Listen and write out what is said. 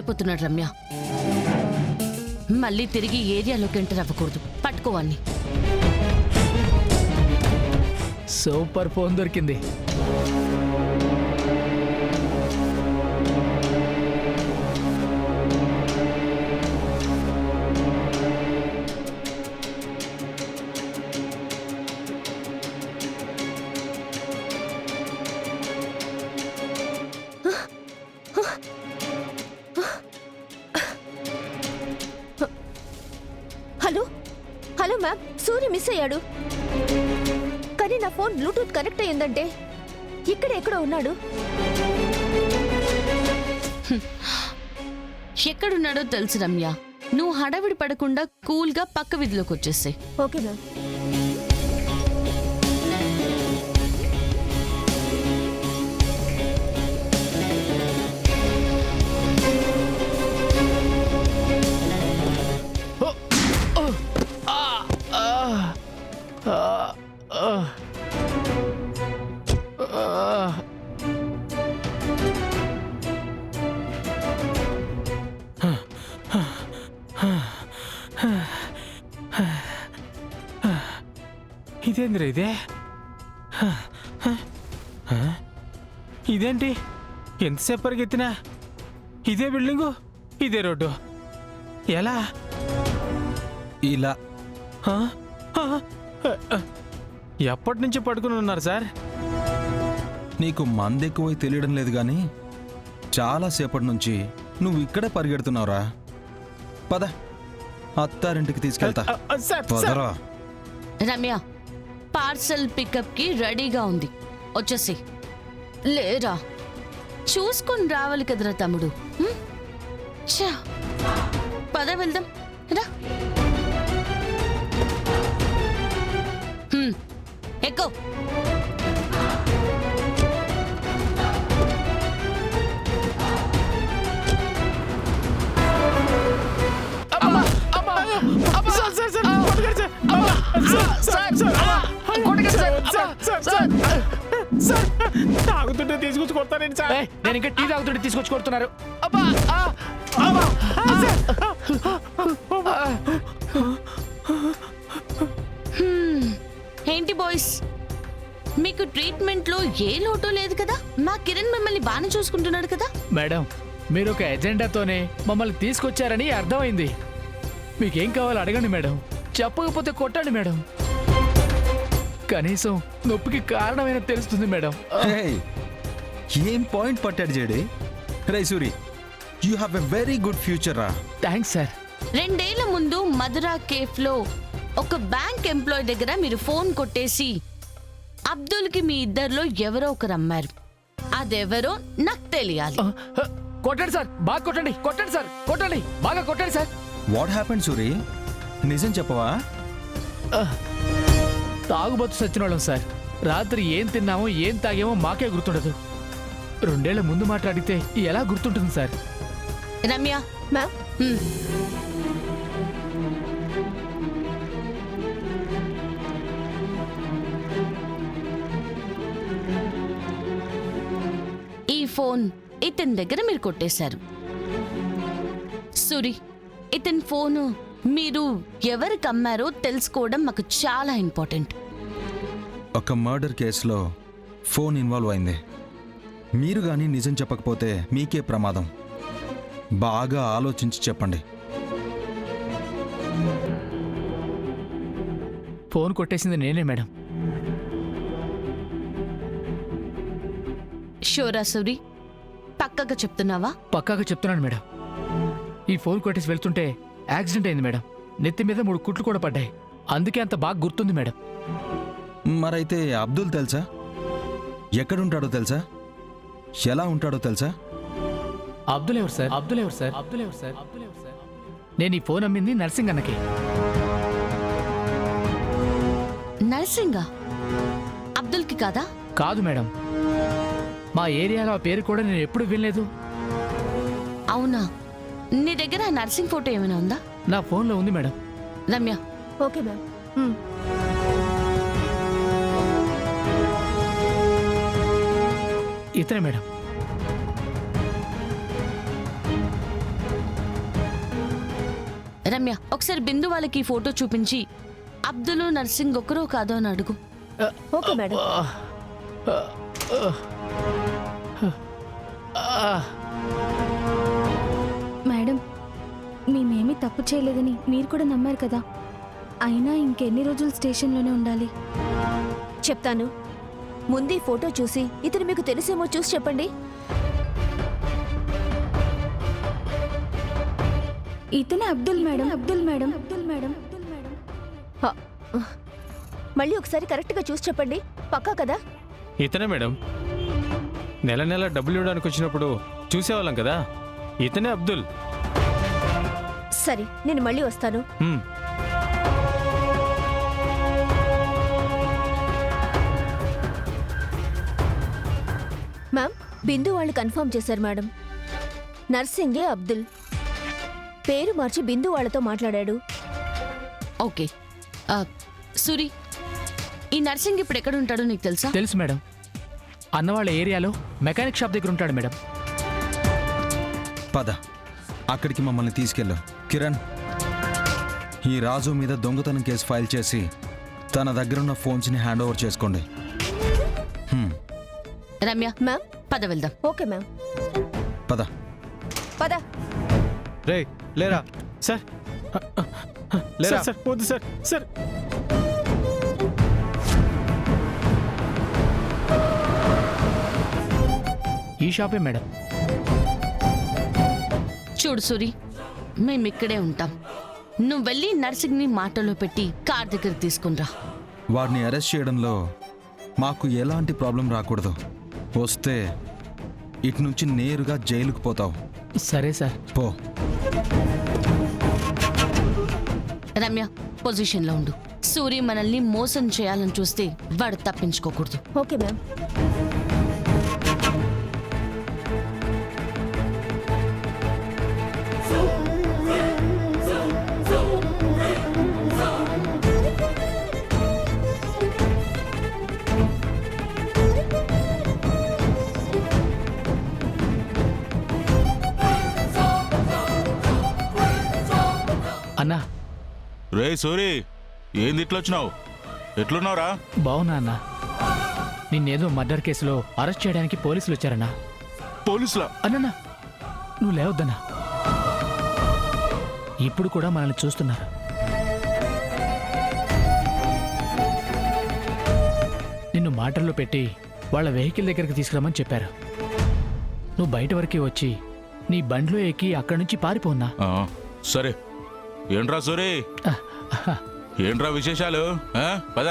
పారిపోతున్నాడు రమ్య. మళ్ళీ తిరిగి ఏరియాలోకి ఎంటర్ అవ్వకూడదు. పట్టుకోవాన్ని. సూపర్ ఫోన్ దొరికింది. హలో హలో మ్యామ్, సూర్య మిస్ అయ్యాడు. కానీ నా ఫోన్ బ్లూటూత్ కనెక్ట్ అయ్యిందంటే ఇక్కడ ఎక్కడో ఉన్నాడు. ఎక్కడున్నాడో తెలుసు రమ్య. నువ్వు హడావిడి పడకుండా కూల్గా పక్క వీధిలోకి వచ్చేసాయి. Okay ma'am. ఇదేంద్ర ఇదే? ఇదేంటి ఎంతసేపు పరిగెత్తినా ఇదే బిల్డింగు, ఇదే రోడ్డు. ఎలా? ఇలా ఎప్పటి నుంచి పడుకుని ఉన్నారు సార్? నీకు మందెక్కువై తెలియడం లేదు గాని చాలాసేపటి నుంచి నువ్వు ఇక్కడే పరిగెడుతున్నావురా. పద, అత్తారింటికి తీసుకెళ్తా. పదరా. రమ్య, పార్సల్ పికప్ కి రెడీగా ఉంది, వచ్చేసి. లేరా, చూసుకొని రావాలి కదరా తమ్ముడు. పద వెళ్దాం రా. ఎక్కు. తాగుతుంటే తీసుకొచ్చి కొడతానండి సార్. నేను ఇంకా టీ తాగుతుంటే తీసుకొచ్చి కొడుతున్నారు. ఏంటి బాయ్స్, మీకు ట్రీట్మెంట్ లో ఏ లోటు లేదు కదా? మా కిరణ్ మిమ్మల్ని బాగా చూసుకుంటున్నాడు కదా? మేడం, మీరు ఒక ఎజెండాతోనే మమ్మల్ని తీసుకొచ్చారని అర్థమైంది. మీకేం కావాలో అడగండి మేడం, చెప్పకపోతే కొట్టండి మేడం. కనీసం నొప్పికి కారణమైన తెలుస్తుంది మేడం. ఏం పాయింట్ పట్టాడు జేడి. రే Suri, you have a very good future రా. Thanks sir. 2 ఏళ్ల ముందు మధురా కేఫ్ లో ఒక బ్యాంక్ ఎంప్లాయ్ దగ్గర మీరు ఫోన్ కొట్టేసి అబ్దుల్ కి మీ ఇద్దరిలో ఎవరో ఒకరు అమ్మారు. అదెవరో నాకు తెలియాలి. కొట్టండి సార్, బాగా కొట్టండి. కొట్టండి సార్, కొట్టండి, బాగా కొట్టండి సార్. What happened Suri? నిజం చెప్పవా? తాగుబోతు సచ్చినోళ్ళం సార్. రాత్రి ఏం తిన్నామో ఏం తాగామో మాకే గుర్తుండదు. 2 ఏళ్ల ముందు మాట్లాడితే ఎలా గుర్తుంటుంది సార్? రమ్య మ్యామ్, ఈ ఫోన్ ఇతని దగ్గర మీరు కొట్టేశారు. సూరి, ఇతని ఫోను మీరు ఎవరికి అమ్మారో తెలుసుకోవడం మాకు చాలా ఇంపార్టెంట్. ఒక మర్డర్ కేసులో ఫోన్ ఇన్వాల్వ్ అయింది. మీరు గానీ నిజం చెప్పకపోతే మీకే ప్రమాదం. బాగా ఆలోచించి చెప్పండి. ఫోన్ కొట్టేసింది నేనే మేడం. షోరా సూరి, పక్కగా చెప్తున్నావా? పక్కాగా చెప్తున్నాను మేడం. ఈ ఫోన్ కొట్టేసి వెళ్తుంటే యాక్సిడెంట్ అయింది మేడం. నెత్తి మీద 3 కుట్లు కూడా పడ్డాయి. అందుకే అంత బాగా గుర్తుంది మేడం. మరైతే అబ్దుల్ తెలుసా? ఎక్కడుంటాడో తెలుసా? ఎలా ఉంటాడో తెలుసా? అబ్దుల్ ఎవరు సార్? అబ్దుల్ ఎవరు సార్? అబ్దుల్ ఎవరు సార్? అబ్దుల్ ఎవరు సార్? నేను ఈ ఫోన్ అమ్మింది నర్సింగ్ అన్నకి. నర్సింగా? అబ్దుల్కి కాదా? కాదు మేడం, మా ఏరియాలో ఆ పేరు కూడా నేను ఎప్పుడు వినలేదు. అవునా? నీ దగ్గర నర్సింగ్ ఫోటో ఏమైనా ఉందా? నా ఫోన్లో ఉంది మేడం. రమ్య. Okay ma'am. ఇతనే మేడం. రమ్య ఒకసారి బిందు వాళ్ళకి ఈ ఫోటో చూపించి అబ్దుల్ నర్సింగ్ ఒకరో కాదో అని అడుగు. Okay madam. మేడం, మేమేమీ తప్పు చేయలేదని మీరు కూడా నమ్మారు కదా. అయినా ఇంకెన్ని రోజులు స్టేషన్లోనే ఉండాలి? చెప్తాను. ముందు ఈ ఫోటో చూసి ఇతను మీకు తెలిసేమో చూసి చెప్పండి. ఇతనే Abdul madam. Abdul madam. Abdul madam. Abdul madam. హ, మళ్ళీ ఒకసారి కరెక్ట్గా చూసి చెప్పండి. పక్కా కదా? ఇతనే మేడం. నెల నెల డబ్బులు ఇవ్వడానికి వచ్చినప్పుడు చూసేవాళ్ళం కదా, ఇతనే అబ్దుల్. సరే, నేను మళ్ళీ వస్తాను. హ్మ్. మ్యామ్, బిందు వాళ్ళు కన్ఫర్మ్ చేశారు మేడం. నర్సింగే అబ్దుల్. పేరు మార్చి బిందు వాళ్ళతో మాట్లాడాడు. ఓకే సూరి, ఈ నర్సింగ్ ఇప్పుడు ఎక్కడ ఉంటాడో నీకు తెలుసా? తెలుసు మేడం. అన్నవాళ్ళ ఏరియాలో మెకానిక్ షాప్ దగ్గర ఉంటాడు మేడం. పద, అక్కడికి మమ్మల్ని తీసుకెళ్ళు. కిరణ్, ఈ రాజు మీద దొంగతనం కేసు ఫైల్ చేసి తన దగ్గరున్న ఫోన్స్ని హ్యాండ్ ఓవర్ చేసుకోండి. రమ్య మ్యామ్, పద వెళ్దాం. Okay ma'am. పద. పద. రే లేరా సార్, లేరా సార్, వద్దు సార్. సార్ ఈ షాపే మేడం. చూడు సూరి, మేము ఇక్కడే ఉంటాం. నువ్వు వెళ్ళి నర్సింగ్ని మాటలో పెట్టి కార్ దగ్గర తీసుకునిరా. వాడిని అరెస్ట్ చేయడంలో మాకు ఎలాంటి ప్రాబ్లం రాకూడదు. వస్తే ఇటు నుంచి నేరుగా జైలుకు పోతావు. సరే సార్. పో. రమ్య పొజిషన్లో ఉండు. సూరి మనల్ని మోసం చేయాలని చూస్తే వాడు తప్పించుకోకూడదు. Okay ma'am. అన్నా, రే సూరి, ఏంది ఇట్లొచ్చినావు? ఎట్లున్నావురా? బావునా అన్నా? నిన్నేదో మర్డర్ కేసులో అరెస్ట్ చేయడానికి పోలీసులు వచ్చారన్నా. పోలీసులా? అన్నన్నా, నువ్వు లేవద్దన్నా. ఇప్పుడు కూడా మనల్ని చూస్తున్నారు. నిన్ను మాటల్లో పెట్టి వాళ్ళ వెహికల్ దగ్గరికి తీసుకురమ్మని చెప్పారు. నువ్వు బయట వరకు వచ్చి నీ బండిలో ఎక్కి అక్కడి నుంచి పారిపోన్నా. సరే. ఏంట్రా సూరి, ఏంట్రా విశేషాలు? పద.